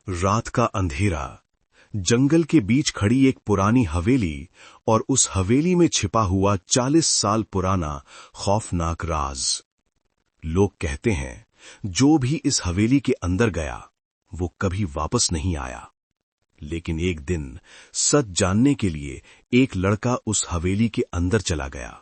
रात का अंधेरा, जंगल के बीच खड़ी एक पुरानी हवेली और उस हवेली में छिपा हुआ 40 साल पुराना खौफनाक राज। लोग कहते हैं जो भी इस हवेली के अंदर गया वो कभी वापस नहीं आया। लेकिन एक दिन सच जानने के लिए एक लड़का उस हवेली के अंदर चला गया।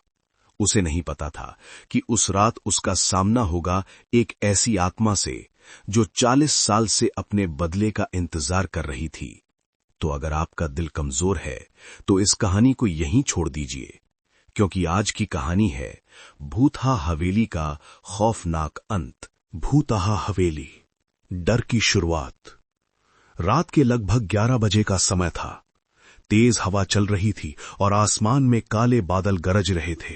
उसे नहीं पता था कि उस रात उसका सामना होगा एक ऐसी आत्मा से जो 40 साल से अपने बदले का इंतजार कर रही थी। तो अगर आपका दिल कमजोर है तो इस कहानी को यहीं छोड़ दीजिए, क्योंकि आज की कहानी है भूतहा हवेली का खौफनाक अंत। भूतहा हवेली, डर की शुरुआत। रात के लगभग 11 बजे का समय था। तेज हवा चल रही थी और आसमान में काले बादल गरज रहे थे।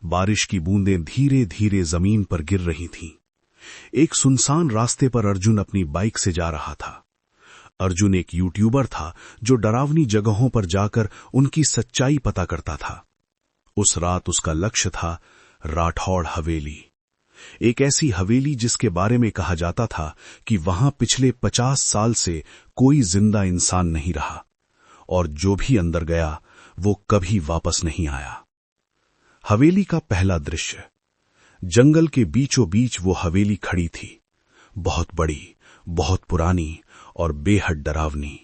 बारिश की बूंदें धीरे धीरे जमीन पर गिर रही थीं। एक सुनसान रास्ते पर अर्जुन अपनी बाइक से जा रहा था। अर्जुन एक यूट्यूबर था जो डरावनी जगहों पर जाकर उनकी सच्चाई पता करता था। उस रात उसका लक्ष्य था राठौड़ हवेली, एक ऐसी हवेली जिसके बारे में कहा जाता था कि वहां पिछले 50 साल से कोई जिंदा इंसान नहीं रहा और जो भी अंदर गया वो कभी वापस नहीं आया। हवेली का पहला दृश्य। जंगल के बीचों बीच वो हवेली खड़ी थी, बहुत बड़ी, बहुत पुरानी और बेहद डरावनी।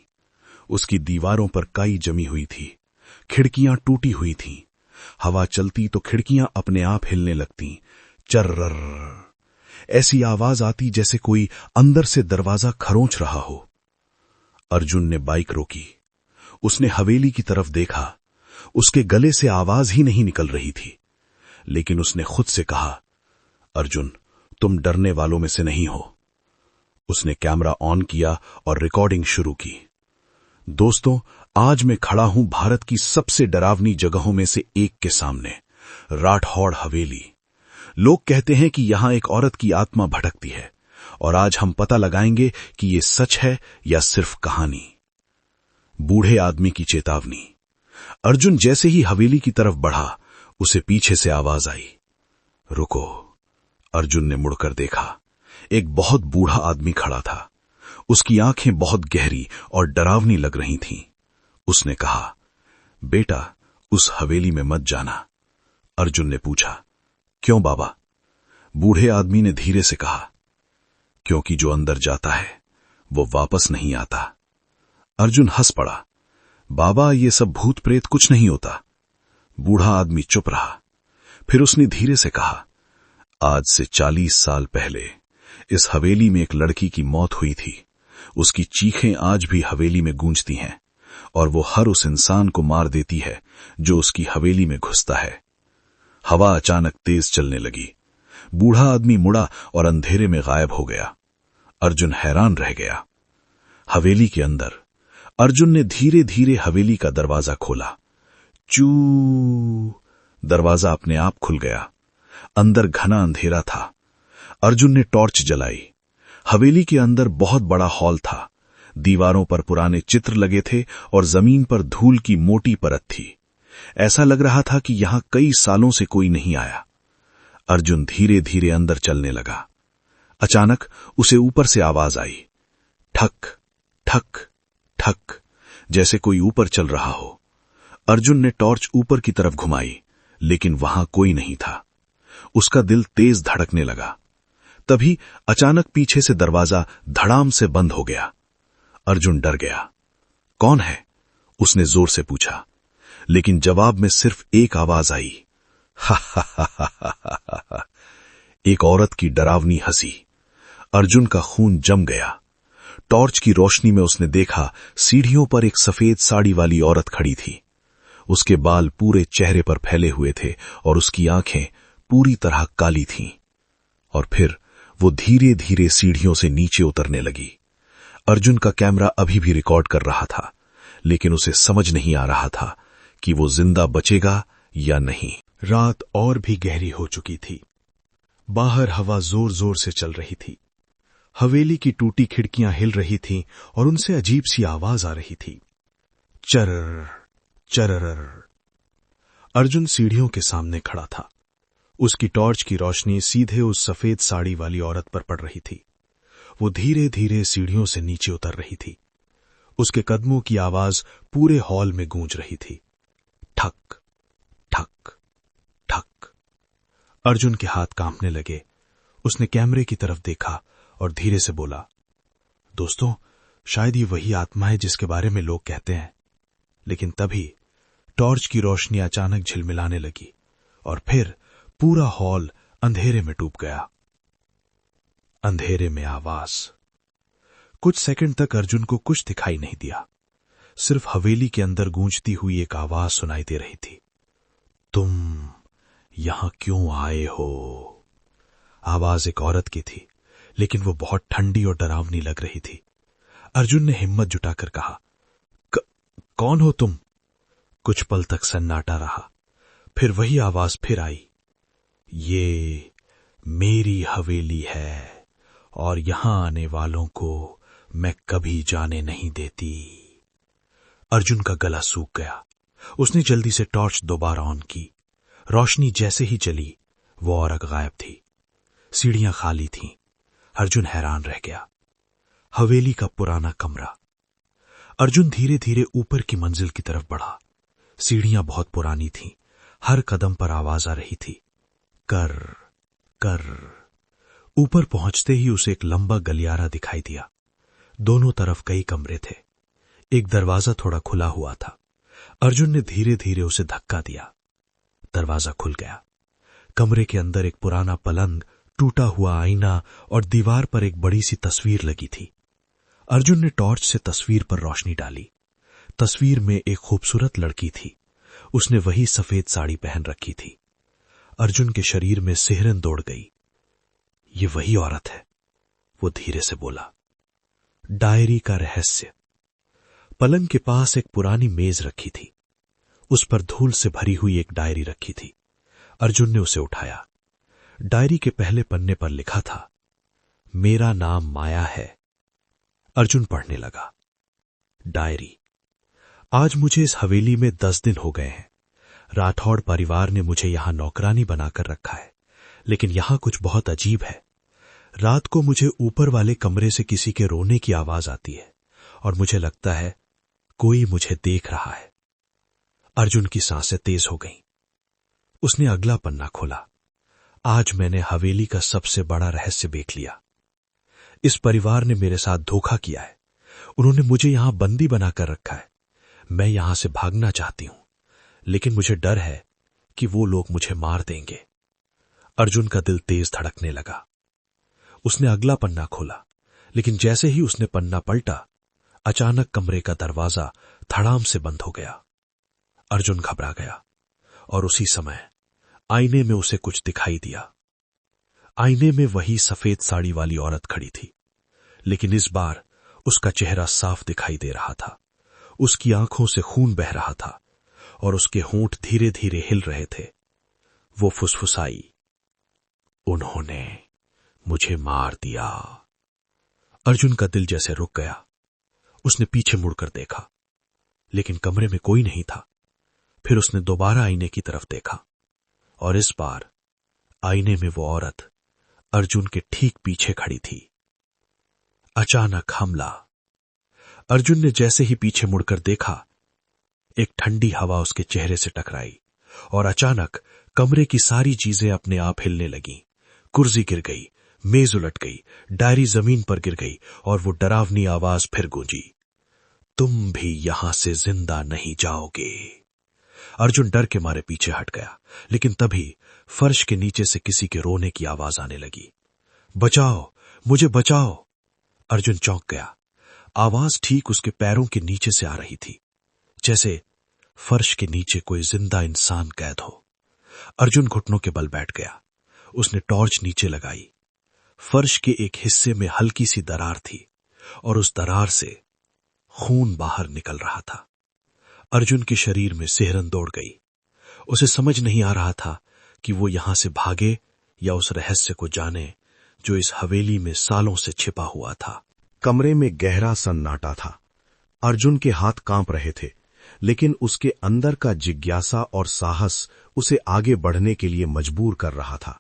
उसकी दीवारों पर काई जमी हुई थी, खिड़कियां टूटी हुई थीं। हवा चलती तो खिड़कियां अपने आप हिलने लगतीं। चर्रर ऐसी आवाज आती जैसे कोई अंदर से दरवाजा खरोंच रहा हो। अर्जुन ने बाइक रोकी। उसने हवेली की तरफ देखा। उसके गले से आवाज ही नहीं निकल रही थी, लेकिन उसने खुद से कहा, अर्जुन, तुम डरने वालों में से नहीं हो। उसने कैमरा ऑन किया और रिकॉर्डिंग शुरू की। दोस्तों, आज मैं खड़ा हूं भारत की सबसे डरावनी जगहों में से एक के सामने, राठौड़ हवेली। लोग कहते हैं कि यहां एक औरत की आत्मा भटकती है और आज हम पता लगाएंगे कि ये सच है या सिर्फ कहानी। बूढ़े आदमी की चेतावनी। अर्जुन जैसे ही हवेली की तरफ बढ़ा, उसे पीछे से आवाज आई, रुको। अर्जुन ने मुड़कर देखा। एक बहुत बूढ़ा आदमी खड़ा था। उसकी आंखें बहुत गहरी और डरावनी लग रही थीं। उसने कहा, बेटा, उस हवेली में मत जाना। अर्जुन ने पूछा, क्यों बाबा? बूढ़े आदमी ने धीरे से कहा, क्योंकि जो अंदर जाता है वो वापस नहीं आता। अर्जुन हंस पड़ा, बाबा, ये सब भूत प्रेत कुछ नहीं होता। बूढ़ा आदमी चुप रहा। फिर उसने धीरे से कहा, आज से 40 साल पहले इस हवेली में एक लड़की की मौत हुई थी। उसकी चीखें आज भी हवेली में गूंजती हैं और वो हर उस इंसान को मार देती है जो उसकी हवेली में घुसता है। हवा अचानक तेज चलने लगी। बूढ़ा आदमी मुड़ा और अंधेरे में गायब हो गया। अर्जुन हैरान रह गया। हवेली के अंदर अर्जुन ने धीरे धीरे हवेली का दरवाजा खोला। चू, दरवाजा अपने आप खुल गया। अंदर घना अंधेरा था। अर्जुन ने टॉर्च जलाई। हवेली के अंदर बहुत बड़ा हॉल था। दीवारों पर पुराने चित्र लगे थे और जमीन पर धूल की मोटी परत थी। ऐसा लग रहा था कि यहां कई सालों से कोई नहीं आया। अर्जुन धीरे धीरे अंदर चलने लगा। अचानक उसे ऊपर से आवाज आई, ठक ठक ठक, जैसे कोई ऊपर चल रहा हो। अर्जुन ने टॉर्च ऊपर की तरफ घुमाई, लेकिन वहां कोई नहीं था। उसका दिल तेज धड़कने लगा। तभी अचानक पीछे से दरवाजा धड़ाम से बंद हो गया। अर्जुन डर गया। कौन है? उसने जोर से पूछा, लेकिन जवाब में सिर्फ एक आवाज आई, हा हा हा हा हा हा। एक औरत की डरावनी हंसी। अर्जुन का खून जम गया। टॉर्च की रोशनी में उसने देखा सीढ़ियों पर एक सफेद साड़ी वाली औरत खड़ी थी। उसके बाल पूरे चेहरे पर फैले हुए थे और उसकी आंखें पूरी तरह काली थीं। और फिर वो धीरे धीरे सीढ़ियों से नीचे उतरने लगी। अर्जुन का कैमरा अभी भी रिकॉर्ड कर रहा था, लेकिन उसे समझ नहीं आ रहा था कि वो जिंदा बचेगा या नहीं। रात और भी गहरी हो चुकी थी। बाहर हवा जोर जोर से चल रही थी। हवेली की टूटी खिड़कियां हिल रही थीं और उनसे अजीब सी आवाज आ रही थी, चरर चरर। अर्जुन सीढ़ियों के सामने खड़ा था। उसकी टॉर्च की रोशनी सीधे उस सफेद साड़ी वाली औरत पर पड़ रही थी। वो धीरे धीरे सीढ़ियों से नीचे उतर रही थी। उसके कदमों की आवाज पूरे हॉल में गूंज रही थी। ठक ठक ठक। अर्जुन के हाथ कांपने लगे। उसने कैमरे की तरफ देखा और धीरे से बोला, दोस्तों, शायद ये वही आत्मा है जिसके बारे में लोग कहते हैं। लेकिन तभी टॉर्च की रोशनी अचानक झिलमिलाने लगी और फिर पूरा हॉल अंधेरे में डूब गया। अंधेरे में आवाज। कुछ सेकंड तक अर्जुन को कुछ दिखाई नहीं दिया। सिर्फ हवेली के अंदर गूंजती हुई एक आवाज सुनाई दे रही थी, तुम यहां क्यों आए हो? आवाज एक औरत की थी, लेकिन वो बहुत ठंडी और डरावनी लग रही थी। अर्जुन ने हिम्मत जुटाकर कहा, कौन हो तुम? कुछ पल तक सन्नाटा रहा। फिर वही आवाज फिर आई, ये मेरी हवेली है और यहां आने वालों को मैं कभी जाने नहीं देती। अर्जुन का गला सूख गया। उसने जल्दी से टॉर्च दोबारा ऑन की। रोशनी जैसे ही चली, वो औरत गायब थी। सीढ़ियां खाली थीं। अर्जुन हैरान रह गया। हवेली का पुराना कमरा। अर्जुन धीरे धीरे ऊपर की मंजिल की तरफ बढ़ा। सीढ़ियां बहुत पुरानी थीं। हर कदम पर आवाज आ रही थी, कर कर। ऊपर पहुंचते ही उसे एक लंबा गलियारा दिखाई दिया। दोनों तरफ कई कमरे थे। एक दरवाजा थोड़ा खुला हुआ था। अर्जुन ने धीरे धीरे उसे धक्का दिया। दरवाजा खुल गया। कमरे के अंदर एक पुराना पलंग, टूटा हुआ आईना और दीवार पर एक बड़ी सी तस्वीर लगी थी। अर्जुन ने टॉर्च से तस्वीर पर रोशनी डाली। तस्वीर में एक खूबसूरत लड़की थी। उसने वही सफेद साड़ी पहन रखी थी। अर्जुन के शरीर में सिहरन दौड़ गई। ये वही औरत है, वो धीरे से बोला। डायरी का रहस्य। पलंग के पास एक पुरानी मेज रखी थी। उस पर धूल से भरी हुई एक डायरी रखी थी। अर्जुन ने उसे उठाया। डायरी के पहले पन्ने पर लिखा था, मेरा नाम माया है। अर्जुन पढ़ने लगा। डायरी। आज मुझे इस हवेली में 10 दिन हो गए हैं। राठौड़ परिवार ने मुझे यहां नौकरानी बनाकर रखा है, लेकिन यहां कुछ बहुत अजीब है। रात को मुझे ऊपर वाले कमरे से किसी के रोने की आवाज आती है और मुझे लगता है कोई मुझे देख रहा है। अर्जुन की सांसें तेज हो गईं। उसने अगला पन्ना खोला। आज मैंने हवेली का सबसे बड़ा रहस्य देख लिया। इस परिवार ने मेरे साथ धोखा किया है। उन्होंने मुझे यहां बंदी बनाकर रखा है। मैं यहां से भागना चाहती हूं, लेकिन मुझे डर है कि वो लोग मुझे मार देंगे। अर्जुन का दिल तेज धड़कने लगा। उसने अगला पन्ना खोला, लेकिन जैसे ही उसने पन्ना पलटा, अचानक कमरे का दरवाजा धड़ाम से बंद हो गया। अर्जुन घबरा गया और उसी समय आईने में उसे कुछ दिखाई दिया। आईने में वही सफेद साड़ी वाली औरत खड़ी थी, लेकिन इस बार उसका चेहरा साफ दिखाई दे रहा था। उसकी आंखों से खून बह रहा था और उसके होंठ धीरे धीरे हिल रहे थे। वो फुसफुसाई, उन्होंने मुझे मार दिया। अर्जुन का दिल जैसे रुक गया। उसने पीछे मुड़कर देखा, लेकिन कमरे में कोई नहीं था। फिर उसने दोबारा आईने की तरफ देखा और इस बार आईने में वो औरत अर्जुन के ठीक पीछे खड़ी थी। अचानक हमला। अर्जुन ने जैसे ही पीछे मुड़कर देखा, एक ठंडी हवा उसके चेहरे से टकराई और अचानक कमरे की सारी चीजें अपने आप हिलने लगीं। कुर्सी गिर गई, मेज उलट गई, डायरी जमीन पर गिर गई और वो डरावनी आवाज फिर गूंजी, तुम भी यहां से जिंदा नहीं जाओगे। अर्जुन डर के मारे पीछे हट गया, लेकिन तभी फर्श के नीचे से किसी के रोने की आवाज आने लगी। बचाओ, मुझे बचाओ। अर्जुन चौंक गया। आवाज ठीक उसके पैरों के नीचे से आ रही थी, जैसे फर्श के नीचे कोई जिंदा इंसान कैद हो। अर्जुन घुटनों के बल बैठ गया। उसने टॉर्च नीचे लगाई। फर्श के एक हिस्से में हल्की सी दरार थी और उस दरार से खून बाहर निकल रहा था। अर्जुन के शरीर में सिहरन दौड़ गई। उसे समझ नहीं आ रहा था कि वो यहां से भागे या उस रहस्य को जाने जो इस हवेली में सालों से छिपा हुआ था। कमरे में गहरा सन्नाटा था। अर्जुन के हाथ कांप रहे थे, लेकिन उसके अंदर का जिज्ञासा और साहस उसे आगे बढ़ने के लिए मजबूर कर रहा था।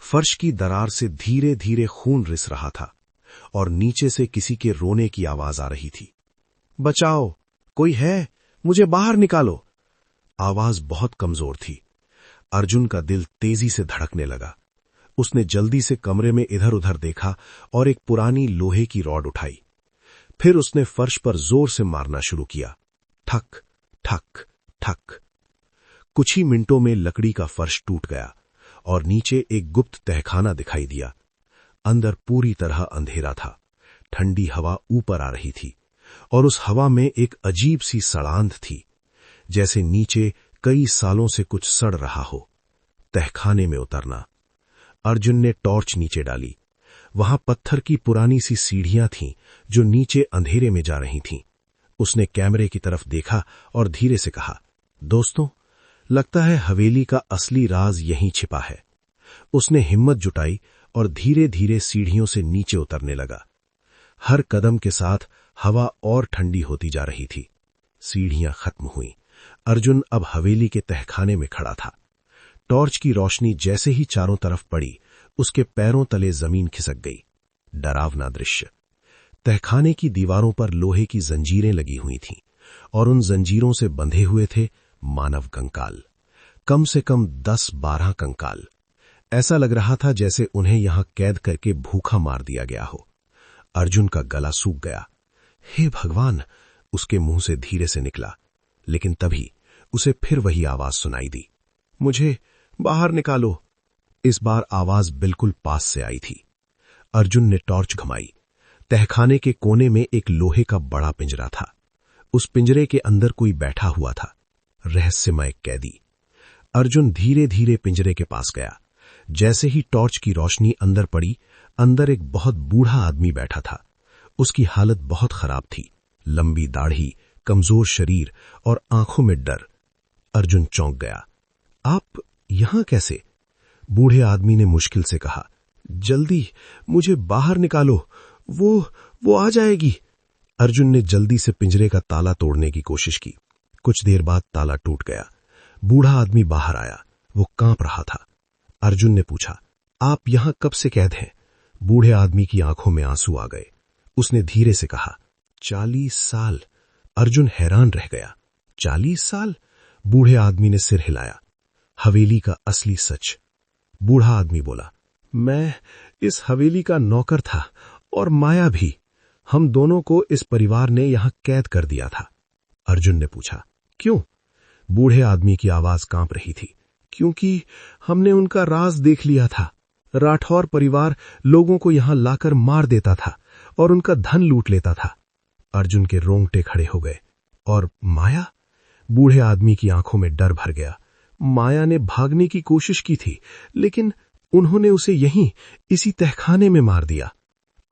फर्श की दरार से धीरे धीरे खून रिस रहा था। और नीचे से किसी के रोने की आवाज आ रही थी। बचाओ, कोई है, मुझे बाहर निकालो। आवाज बहुत कमजोर थी। अर्जुन का दिल तेजी से धड़कने लगा। उसने जल्दी से कमरे में इधर उधर देखा और एक पुरानी लोहे की रॉड उठाई। फिर उसने फर्श पर जोर से मारना शुरू किया। ठक ठक ठक। कुछ ही मिनटों में लकड़ी का फर्श टूट गया और नीचे एक गुप्त तहखाना दिखाई दिया। अंदर पूरी तरह अंधेरा था। ठंडी हवा ऊपर आ रही थी और उस हवा में एक अजीब सी सड़ांध थी, जैसे नीचे कई सालों से कुछ सड़ रहा हो। तहखाने में उतरना। अर्जुन ने टॉर्च नीचे डाली। वहां पत्थर की पुरानी सी सीढ़ियां थीं जो नीचे अंधेरे में जा रही थीं। उसने कैमरे की तरफ देखा और धीरे से कहा, दोस्तों, लगता है हवेली का असली राज यहीं छिपा है। उसने हिम्मत जुटाई और धीरे धीरे सीढ़ियों से नीचे उतरने लगा। हर कदम के साथ हवा और ठंडी होती जा रही थी। सीढ़ियां खत्म हुई। अर्जुन अब हवेली के तहखाने में खड़ा था। टॉर्च की रोशनी जैसे ही चारों तरफ पड़ी, उसके पैरों तले जमीन खिसक गई। डरावना दृश्य। तहखाने की दीवारों पर लोहे की जंजीरें लगी हुई थीं और उन जंजीरों से बंधे हुए थे मानव कंकाल। कम से कम 10-12 कंकाल। ऐसा लग रहा था जैसे उन्हें यहां कैद करके भूखा मार दिया गया हो। अर्जुन का गला सूख गया। हे भगवान, उसके मुंह से धीरे से निकला, लेकिन तभी उसे फिर वही आवाज सुनाई दी, मुझे बाहर निकालो। इस बार आवाज बिल्कुल पास से आई थी। अर्जुन ने टॉर्च घुमाई। तहखाने के कोने में एक लोहे का बड़ा पिंजरा था। उस पिंजरे के अंदर कोई बैठा हुआ था, रहस्यमय कैदी। अर्जुन धीरे धीरे पिंजरे के पास गया। जैसे ही टॉर्च की रोशनी अंदर पड़ी, अंदर एक बहुत बूढ़ा आदमी बैठा था। उसकी हालत बहुत खराब थी। लंबी दाढ़ी, कमजोर शरीर और आंखों में डर। अर्जुन चौंक गया। आप यहां कैसे? बूढ़े आदमी ने मुश्किल से कहा, जल्दी मुझे बाहर निकालो, वो आ जाएगी। अर्जुन ने जल्दी से पिंजरे का ताला तोड़ने की कोशिश की। कुछ देर बाद ताला टूट गया। बूढ़ा आदमी बाहर आया। वो कांप रहा था। अर्जुन ने पूछा, आप यहां कब से कैद हैं? बूढ़े आदमी की आंखों में आंसू आ गए। उसने धीरे से कहा, 40 साल। अर्जुन हैरान रह गया। 40 साल? बूढ़े आदमी ने सिर हिलाया। हवेली का असली सच। बूढ़ा आदमी बोला, मैं इस हवेली का नौकर था और माया भी। हम दोनों को इस परिवार ने यहां कैद कर दिया था। अर्जुन ने पूछा, क्यों? बूढ़े आदमी की आवाज कांप रही थी। क्योंकि हमने उनका राज देख लिया था। राठौर परिवार लोगों को यहां लाकर मार देता था और उनका धन लूट लेता था। अर्जुन के रोंगटे खड़े हो गए। और माया? बूढ़े आदमी की आंखों में डर भर गया। माया ने भागने की कोशिश की थी, लेकिन उन्होंने उसे यहीं इसी तहखाने में मार दिया।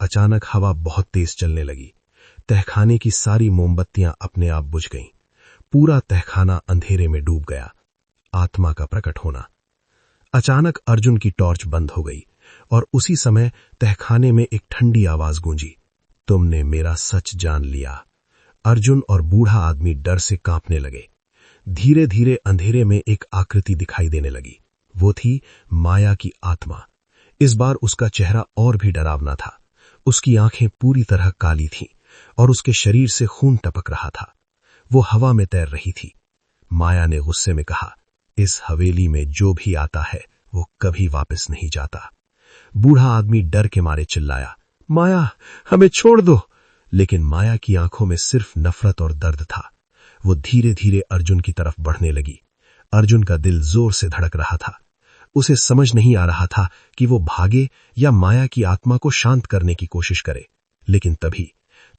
अचानक हवा बहुत तेज चलने लगी। तहखाने की सारी मोमबत्तियां अपने आप बुझ गईं। पूरा तहखाना अंधेरे में डूब गया। आत्मा का प्रकट होना। अचानक अर्जुन की टॉर्च बंद हो गई और उसी समय तहखाने में एक ठंडी आवाज गूंजी, तुमने मेरा सच जान लिया। अर्जुन और बूढ़ा आदमी डर से कांपने लगे। धीरे धीरे अंधेरे में एक आकृति दिखाई देने लगी। वो थी माया की आत्मा। इस बार उसका चेहरा और भी डरावना था। उसकी आंखें पूरी तरह काली थीं और उसके शरीर से खून टपक रहा था। वो हवा में तैर रही थी। माया ने गुस्से में कहा, इस हवेली में जो भी आता है वो कभी वापस नहीं जाता। बूढ़ा आदमी डर के मारे चिल्लाया, माया, हमें छोड़ दो। लेकिन माया की आंखों में सिर्फ नफरत और दर्द था। वो धीरे धीरे अर्जुन की तरफ बढ़ने लगी। अर्जुन का दिल जोर से धड़क रहा था। उसे समझ नहीं आ रहा था कि वो भागे या माया की आत्मा को शांत करने की कोशिश करे। लेकिन तभी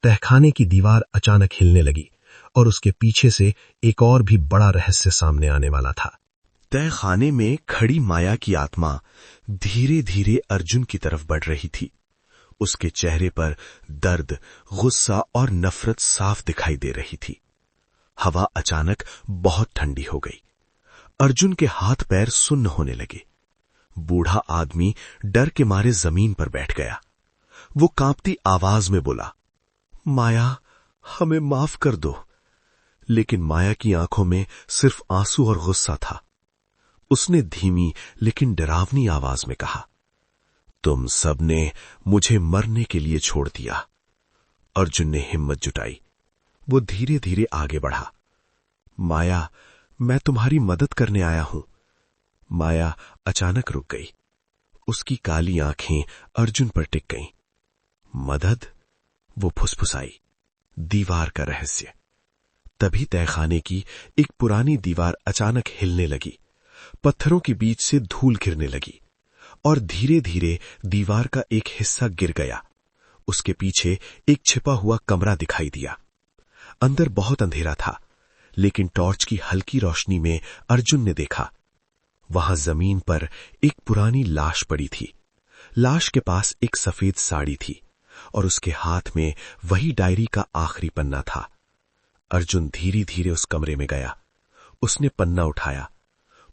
तहखाने की दीवार अचानक हिलने लगी और उसके पीछे से एक और भी बड़ा रहस्य सामने आने वाला था। तहखाने में खड़ी माया की आत्मा धीरे धीरे अर्जुन की तरफ बढ़ रही थी। उसके चेहरे पर दर्द, गुस्सा और नफरत साफ दिखाई दे रही थी। हवा अचानक बहुत ठंडी हो गई। अर्जुन के हाथ पैर सुन्न होने लगे। बूढ़ा आदमी डर के मारे जमीन पर बैठ गया। वो कांपती आवाज में बोला, माया, हमें माफ कर दो। लेकिन माया की आंखों में सिर्फ आंसू और गुस्सा था। उसने धीमी लेकिन डरावनी आवाज में कहा, तुम सबने मुझे मरने के लिए छोड़ दिया। अर्जुन ने हिम्मत जुटाई। वो धीरे धीरे आगे बढ़ा। माया, मैं तुम्हारी मदद करने आया हूं। माया अचानक रुक गई। उसकी काली आंखें अर्जुन पर टिक गईं। मदद? वो फुसफुसाई। दीवार का रहस्य। तभी तहखाने की एक पुरानी दीवार अचानक हिलने लगी। पत्थरों के बीच से धूल गिरने लगी और धीरे धीरे दीवार का एक हिस्सा गिर गया। उसके पीछे एक छिपा हुआ कमरा दिखाई दिया। अंदर बहुत अंधेरा था, लेकिन टॉर्च की हल्की रोशनी में अर्जुन ने देखा, वहां जमीन पर एक पुरानी लाश पड़ी थी। लाश के पास एक सफेद साड़ी थी और उसके हाथ में वही डायरी का आखिरी पन्ना था। अर्जुन धीरे धीरे उस कमरे में गया। उसने पन्ना उठाया।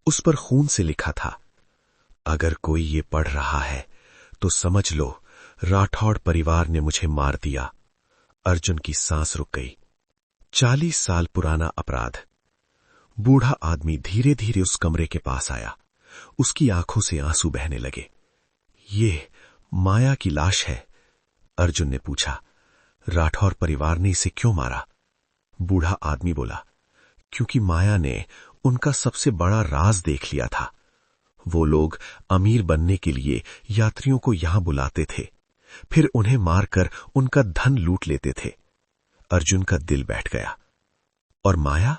उस पर खून से लिखा था, अगर कोई ये पढ़ रहा है तो समझ लो राठौड़ परिवार ने मुझे मार दिया। अर्जुन की सांस रुक गई। 40 साल पुराना अपराध। बूढ़ा आदमी धीरे धीरे उस कमरे के पास आया। उसकी आंखों से आंसू बहने लगे। ये माया की लाश है। अर्जुन ने पूछा, राठौर परिवार ने इसे क्यों मारा? बूढ़ा आदमी बोला, क्योंकि माया ने उनका सबसे बड़ा राज देख लिया था। वो लोग अमीर बनने के लिए यात्रियों को यहां बुलाते थे, फिर उन्हें मारकर उनका धन लूट लेते थे। अर्जुन का दिल बैठ गया। और माया?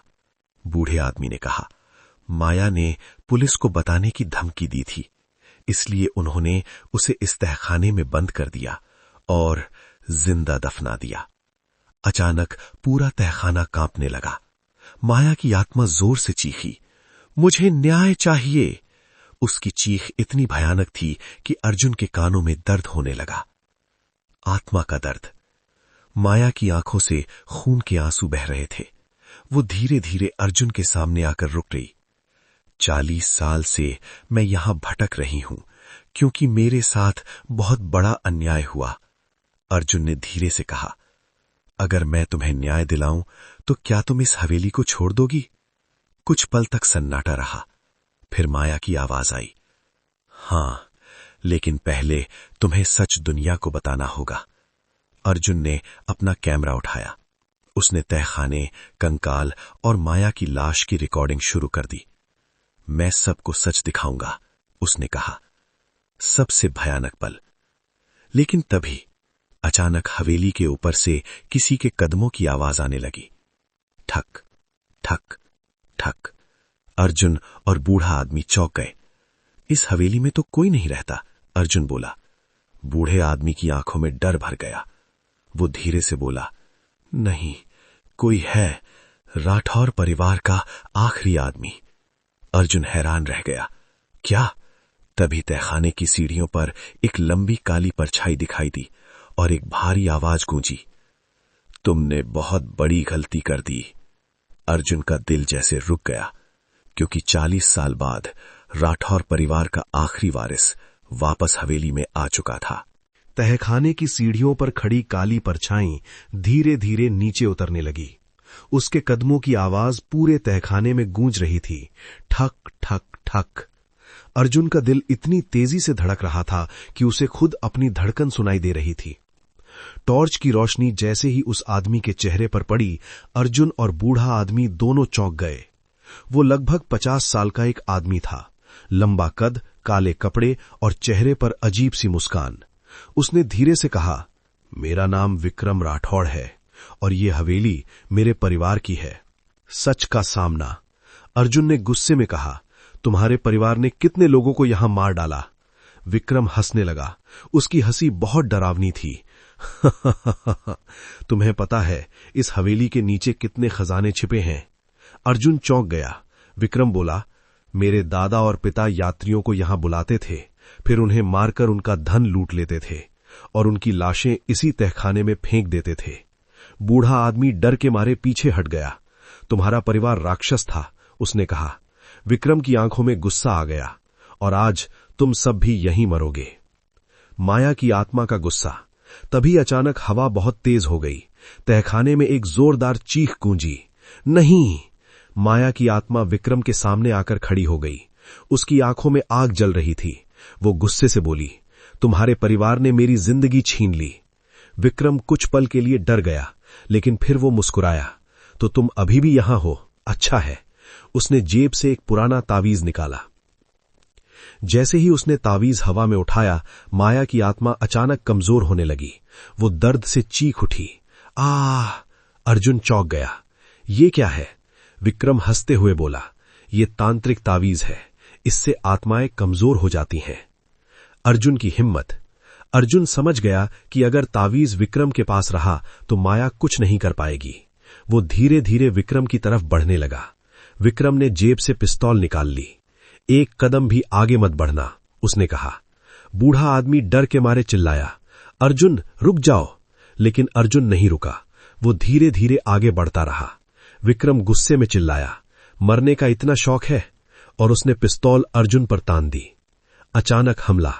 बूढ़े आदमी ने कहा, माया ने पुलिस को बताने की धमकी दी थी, इसलिए उन्होंने उसे इस तहखाने में बंद कर दिया और जिंदा दफना दिया। अचानक पूरा तहखाना कांपने लगा। माया की आत्मा जोर से चीखी, मुझे न्याय चाहिए। उसकी चीख इतनी भयानक थी कि अर्जुन के कानों में दर्द होने लगा। आत्मा का दर्द। माया की आंखों से खून के आंसू बह रहे थे। वो धीरे धीरे अर्जुन के सामने आकर रुक गई। 40 साल से मैं यहां भटक रही हूं क्योंकि मेरे साथ बहुत बड़ा अन्याय हुआ। अर्जुन ने धीरे से कहा, अगर मैं तुम्हें न्याय दिलाऊं तो क्या तुम इस हवेली को छोड़ दोगी? कुछ पल तक सन्नाटा रहा। फिर माया की आवाज आई, हां, लेकिन पहले तुम्हें सच दुनिया को बताना होगा। अर्जुन ने अपना कैमरा उठाया। उसने तहखाने, कंकाल और माया की लाश की रिकॉर्डिंग शुरू कर दी। मैं सबको सच दिखाऊंगा, उसने कहा। सबसे भयानक पल। लेकिन तभी अचानक हवेली के ऊपर से किसी के कदमों की आवाज आने लगी। ठक ठक ठक। अर्जुन और बूढ़ा आदमी चौंक गए। इस हवेली में तो कोई नहीं रहता, अर्जुन बोला। बूढ़े आदमी की आंखों में डर भर गया। वो धीरे से बोला, नहीं, कोई है, राठौर परिवार का आखिरी आदमी। अर्जुन हैरान रह गया। क्या? तभी तहखाने की सीढ़ियों पर एक लंबी काली परछाई दिखाई दी और एक भारी आवाज गूंजी, तुमने बहुत बड़ी गलती कर दी। अर्जुन का दिल जैसे रुक गया, क्योंकि 40 साल बाद राठौर परिवार का आखिरी वारिस वापस हवेली में आ चुका था। तहखाने की सीढ़ियों पर खड़ी काली परछाई धीरे धीरे नीचे उतरने लगी। उसके कदमों की आवाज पूरे तहखाने में गूंज रही थी, ठक ठक ठक। अर्जुन का दिल इतनी तेजी से धड़क रहा था कि उसे खुद अपनी धड़कन सुनाई दे रही थी। टॉर्च की रोशनी जैसे ही उस आदमी के चेहरे पर पड़ी, अर्जुन और बूढ़ा आदमी दोनों चौंक गए। वो लगभग 50 साल का एक आदमी था। लंबा कद, काले कपड़े और चेहरे पर अजीब सी मुस्कान। उसने धीरे से कहा, मेरा नाम विक्रम राठौड़ है और ये हवेली मेरे परिवार की है। सच का सामना। अर्जुन ने गुस्से में कहा, तुम्हारे परिवार ने कितने लोगों को यहां मार डाला? विक्रम हंसने लगा। उसकी हंसी बहुत डरावनी थी। तुम्हें पता है इस हवेली के नीचे कितने खजाने छिपे हैं? अर्जुन चौंक गया। विक्रम बोला, मेरे दादा और पिता यात्रियों को यहां बुलाते थे, फिर उन्हें मारकर उनका धन लूट लेते थे और उनकी लाशें इसी तहखाने में फेंक देते थे। बूढ़ा आदमी डर के मारे पीछे हट गया। तुम्हारा परिवार राक्षस था, उसने कहा। विक्रम की आंखों में गुस्सा आ गया, और आज तुम सब भी यहीं मरोगे। माया की आत्मा का गुस्सा। तभी अचानक हवा बहुत तेज हो गई। तहखाने में एक जोरदार चीख गूंजी। नहीं! माया की आत्मा विक्रम के सामने आकर खड़ी हो गई। उसकी आंखों में आग जल रही थी। वो गुस्से से बोली, तुम्हारे परिवार ने मेरी जिंदगी छीन ली। विक्रम कुछ पल के लिए डर गया, लेकिन फिर वो मुस्कुराया। तो तुम अभी भी यहां हो, अच्छा है। उसने जेब से एक पुराना तावीज निकाला। जैसे ही उसने तावीज हवा में उठाया, माया की आत्मा अचानक कमजोर होने लगी। वो दर्द से चीख उठी। आह! अर्जुन चौंक गया। ये क्या है? विक्रम हंसते हुए बोला, ये तांत्रिक तावीज है, इससे आत्माएं कमजोर हो जाती हैं। अर्जुन की हिम्मत। अर्जुन समझ गया कि अगर तावीज विक्रम के पास रहा तो माया कुछ नहीं कर पाएगी। वो धीरे धीरे विक्रम की तरफ बढ़ने लगा। विक्रम ने जेब से पिस्तौल निकाल ली। एक कदम भी आगे मत बढ़ना, उसने कहा। बूढ़ा आदमी डर के मारे चिल्लाया, अर्जुन रुक जाओ। लेकिन अर्जुन नहीं रुका। वो धीरे धीरे आगे बढ़ता रहा। विक्रम गुस्से में चिल्लाया, मरने का इतना शौक है? और उसने पिस्तौल अर्जुन पर तान दी। अचानक हमला।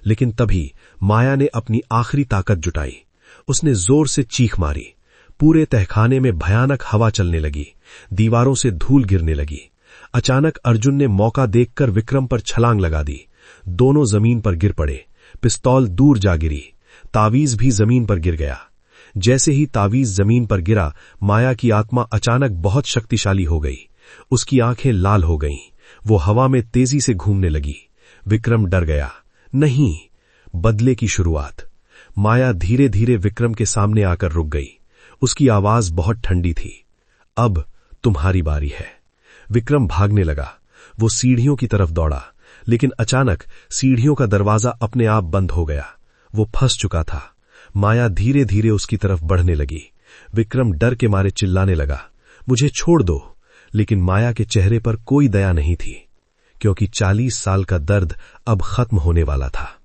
लेकिन तभी माया ने अपनी आखिरी ताकत जुटाई। उसने जोर से चीख मारी। पूरे तहखाने में भयानक हवा चलने लगी। दीवारों से धूल गिरने लगी। अचानक अर्जुन ने मौका देखकर विक्रम पर छलांग लगा दी। दोनों जमीन पर गिर पड़े। पिस्तौल दूर जा गिरी। तावीज भी जमीन पर गिर गया। जैसे ही तावीज जमीन पर गिरा, माया की आत्मा अचानक बहुत शक्तिशाली हो गई। उसकी आंखें लाल हो गईं। वो हवा में तेजी से घूमने लगी। विक्रम डर गया। नहीं, बदले की शुरुआत। माया धीरे धीरे विक्रम के सामने आकर रुक गई। उसकी आवाज बहुत ठंडी थी। अब तुम्हारी बारी है। विक्रम भागने लगा। वो सीढ़ियों की तरफ दौड़ा, लेकिन अचानक सीढ़ियों का दरवाजा अपने आप बंद हो गया। वो फंस चुका था। माया धीरे धीरे उसकी तरफ बढ़ने लगी। विक्रम डर के मारे चिल्लाने लगा, मुझे छोड़ दो। लेकिन माया के चेहरे पर कोई दया नहीं थी, क्योंकि 40 साल का दर्द अब खत्म होने वाला था।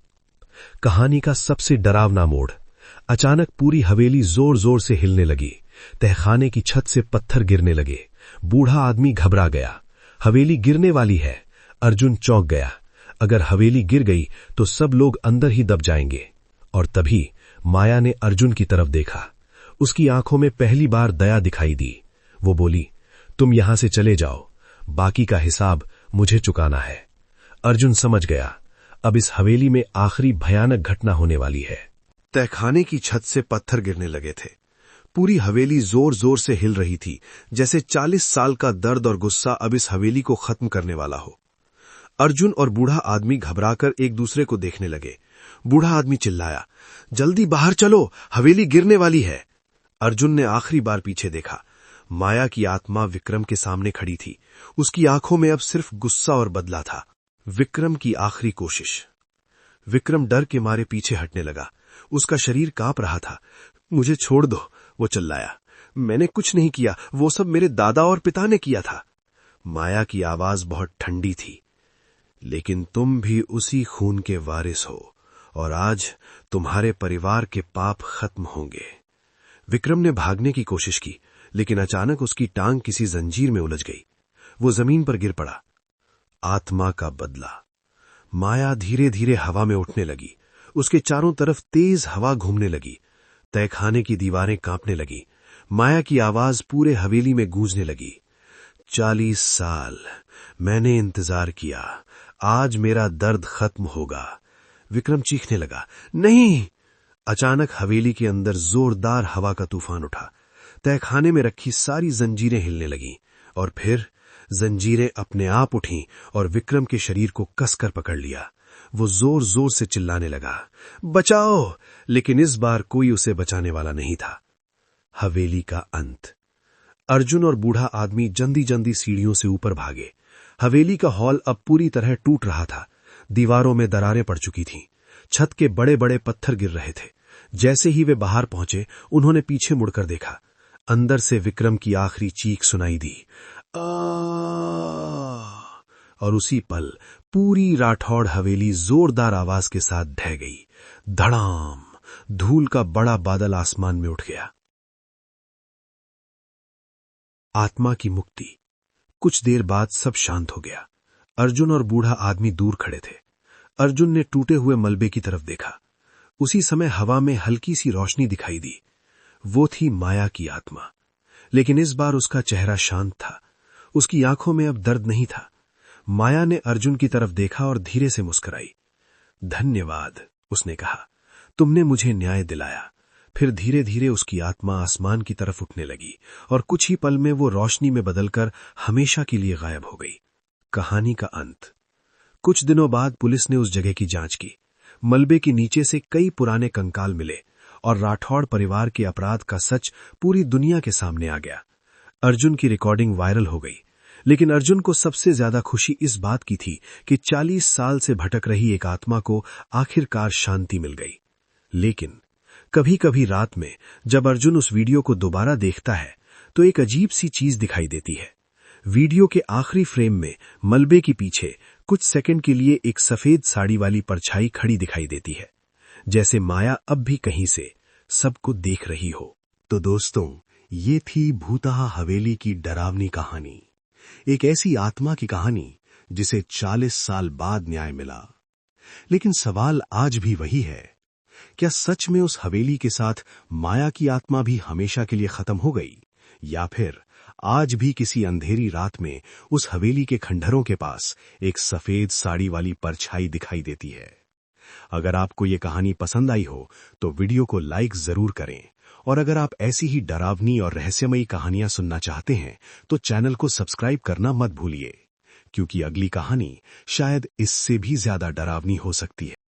कहानी का सबसे डरावना मोड़। अचानक पूरी हवेली जोर जोर से हिलने लगी। तहखाने की छत से पत्थर गिरने लगे। बूढ़ा आदमी घबरा गया। हवेली गिरने वाली है। अर्जुन चौंक गया। अगर हवेली गिर गई तो सब लोग अंदर ही दब जाएंगे। और तभी माया ने अर्जुन की तरफ देखा। उसकी आंखों में पहली बार दया दिखाई दी। वो बोली, तुम यहां से चले जाओ, बाकी का हिसाब मुझे चुकाना है। अर्जुन समझ गया, अब इस हवेली में आखिरी भयानक घटना होने वाली है। तहखाने की छत से पत्थर गिरने लगे थे। पूरी हवेली जोर जोर से हिल रही थी, जैसे 40 साल का दर्द और गुस्सा अब इस हवेली को खत्म करने वाला हो। अर्जुन और बूढ़ा आदमी घबराकर एक दूसरे को देखने लगे। बूढ़ा आदमी चिल्लाया, जल्दी बाहर चलो, हवेली गिरने वाली है। अर्जुन ने आखिरी बार पीछे देखा। माया की आत्मा विक्रम के सामने खड़ी थी। उसकी आंखों में अब सिर्फ गुस्सा और बदला था। विक्रम की आखिरी कोशिश। विक्रम डर के मारे पीछे हटने लगा। उसका शरीर कांप रहा था। मुझे छोड़ दो, वो चिल्लाया। मैंने कुछ नहीं किया, वो सब मेरे दादा और पिता ने किया था। माया की आवाज बहुत ठंडी थी। लेकिन तुम भी उसी खून के वारिस हो, और आज तुम्हारे परिवार के पाप खत्म होंगे। विक्रम ने भागने की कोशिश की, लेकिन अचानक उसकी टांग किसी जंजीर में उलझ गई। वो जमीन पर गिर पड़ा। आत्मा का बदला। माया धीरे धीरे हवा में उठने लगी। उसके चारों तरफ तेज हवा घूमने लगी। तहखाने की दीवारें कांपने लगी। माया की आवाज पूरे हवेली में गूंजने लगी। 40 साल मैंने इंतजार किया, आज मेरा दर्द खत्म होगा। विक्रम चीखने लगा, नहीं। अचानक हवेली के अंदर जोरदार हवा का तूफान उठा। तहखाने में रखी सारी जंजीरें हिलने लगीं, और फिर जंजीरें अपने आप उठीं और विक्रम के शरीर को कसकर पकड़ लिया। वो जोर जोर से चिल्लाने लगा, बचाओ! लेकिन इस बार कोई उसे बचाने वाला नहीं था। हवेली का अंत। अर्जुन और बूढ़ा आदमी जल्दी जल्दी सीढ़ियों से ऊपर भागे। हवेली का हॉल अब पूरी तरह टूट रहा था। दीवारों में दरारें पड़ चुकी थीं। छत के बड़े बड़े पत्थर गिर रहे थे। जैसे ही वे बाहर पहुंचे, उन्होंने पीछे मुड़कर देखा। अंदर से विक्रम की आखिरी चीख सुनाई दी, और उसी पल पूरी राठौड़ हवेली जोरदार आवाज के साथ ढह गई। धड़ाम! धूल का बड़ा बादल आसमान में उठ गया। आत्मा की मुक्ति। कुछ देर बाद सब शांत हो गया। अर्जुन और बूढ़ा आदमी दूर खड़े थे। अर्जुन ने टूटे हुए मलबे की तरफ देखा। उसी समय हवा में हल्की सी रोशनी दिखाई दी। वो थी माया की आत्मा, लेकिन इस बार उसका चेहरा शांत था। उसकी आंखों में अब दर्द नहीं था। माया ने अर्जुन की तरफ देखा और धीरे से मुस्कुराई। धन्यवाद, उसने कहा। तुमने मुझे न्याय दिलाया। फिर धीरे धीरे उसकी आत्मा आसमान की तरफ उठने लगी और कुछ ही पल में वो रोशनी में बदलकर हमेशा के लिए गायब हो गई। कहानी का अंत। कुछ दिनों बाद पुलिस ने उस जगह की जांच की। मलबे के नीचे से कई पुराने कंकाल मिले और राठौड़ परिवार के अपराध का सच पूरी दुनिया के सामने आ गया। अर्जुन की रिकॉर्डिंग वायरल हो गई, लेकिन अर्जुन को सबसे ज्यादा खुशी इस बात की थी कि 40 साल से भटक रही एक आत्मा को आखिरकार शांति मिल गई। लेकिन कभी कभी रात में जब अर्जुन उस वीडियो को दोबारा देखता है तो एक अजीब सी चीज दिखाई देती है। वीडियो के आखिरी फ्रेम में मलबे के पीछे कुछ सेकंड के लिए एक सफेद साड़ी वाली परछाई खड़ी दिखाई देती है, जैसे माया अब भी कहीं से सबको देख रही हो। तो दोस्तों, ये थी भूतहा हवेली की डरावनी कहानी। एक ऐसी आत्मा की कहानी जिसे 40 साल बाद न्याय मिला। लेकिन सवाल आज भी वही है, क्या सच में उस हवेली के साथ माया की आत्मा भी हमेशा के लिए खत्म हो गई, या फिर आज भी किसी अंधेरी रात में उस हवेली के खंडहरों के पास एक सफेद साड़ी वाली परछाई दिखाई देती है? अगर आपको ये कहानी पसंद आई हो तो वीडियो को लाइक जरूर करें, और अगर आप ऐसी ही डरावनी और रहस्यमयी कहानियां सुनना चाहते हैं तो चैनल को सब्सक्राइब करना मत भूलिए, क्योंकि अगली कहानी शायद इससे भी ज्यादा डरावनी हो सकती है।